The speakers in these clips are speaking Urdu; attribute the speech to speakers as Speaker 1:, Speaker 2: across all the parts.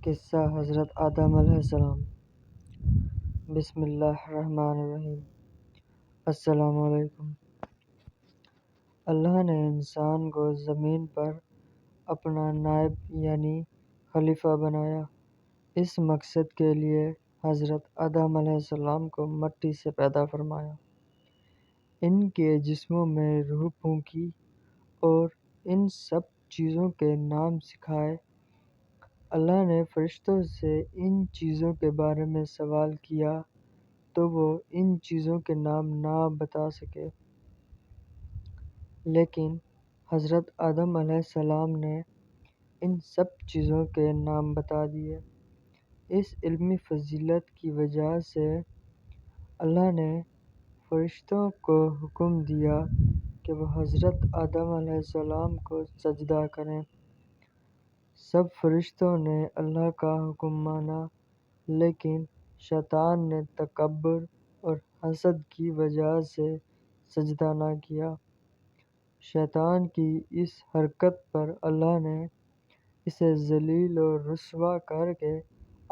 Speaker 1: قصہ حضرت آدم علیہ السلام۔ بسم اللہ الرحمن الرحیم۔ السلام علیکم۔ اللہ نے انسان کو زمین پر اپنا نائب یعنی خلیفہ بنایا۔ اس مقصد کے لیے حضرت آدم علیہ السلام کو مٹی سے پیدا فرمایا، ان کے جسموں میں روح پھونکی اور ان سب چیزوں کے نام سکھائے۔ اللہ نے فرشتوں سے ان چیزوں کے بارے میں سوال کیا تو وہ ان چیزوں کے نام نہ بتا سکے، لیکن حضرت آدم علیہ السلام نے ان سب چیزوں کے نام بتا دیے۔ اس علمی فضیلت کی وجہ سے اللہ نے فرشتوں کو حکم دیا کہ وہ حضرت آدم علیہ السلام کو سجدہ کریں۔ سب فرشتوں نے اللہ کا حکم مانا، لیکن شیطان نے تکبر اور حسد کی وجہ سے سجدہ نہ کیا۔ شیطان کی اس حرکت پر اللہ نے اسے ذلیل و رسوا کر کے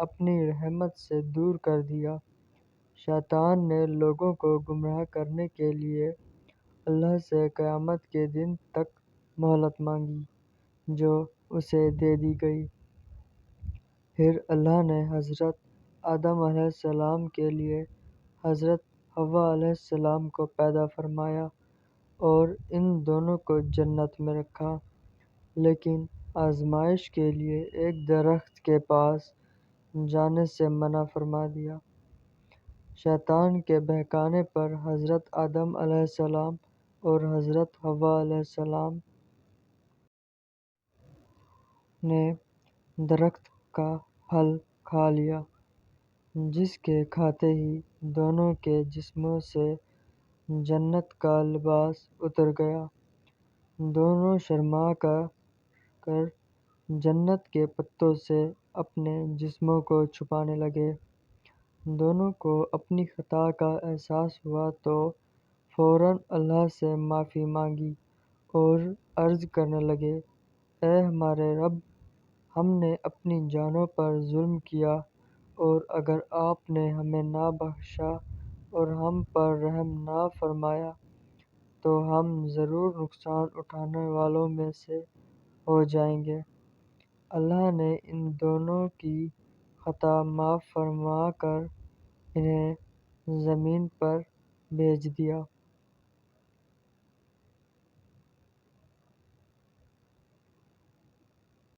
Speaker 1: اپنی رحمت سے دور کر دیا۔ شیطان نے لوگوں کو گمراہ کرنے کے لیے اللہ سے قیامت کے دن تک مہلت مانگی، جو اسے دے دی گئی۔ پھر اللہ نے حضرت آدم علیہ السلام کے لیے حضرت حوا علیہ السلام کو پیدا فرمایا اور ان دونوں کو جنت میں رکھا، لیکن آزمائش کے لیے ایک درخت کے پاس جانے سے منع فرما دیا۔ شیطان کے بہکانے پر حضرت آدم علیہ السلام اور حضرت حوا علیہ السلام نے درخت کا پھل کھا لیا، جس کے کھاتے ہی دونوں کے جسموں سے جنت کا لباس اتر گیا۔ دونوں شرما کر جنت کے پتوں سے اپنے جسموں کو چھپانے لگے۔ دونوں کو اپنی خطا کا احساس ہوا تو فوراً اللہ سے معافی مانگی اور عرض کرنے لگے، اے ہمارے رب، ہم نے اپنی جانوں پر ظلم کیا، اور اگر آپ نے ہمیں نہ بخشا اور ہم پر رحم نہ فرمایا تو ہم ضرور نقصان اٹھانے والوں میں سے ہو جائیں گے۔ اللہ نے ان دونوں کی خطا معاف فرما کر انہیں زمین پر بھیج دیا۔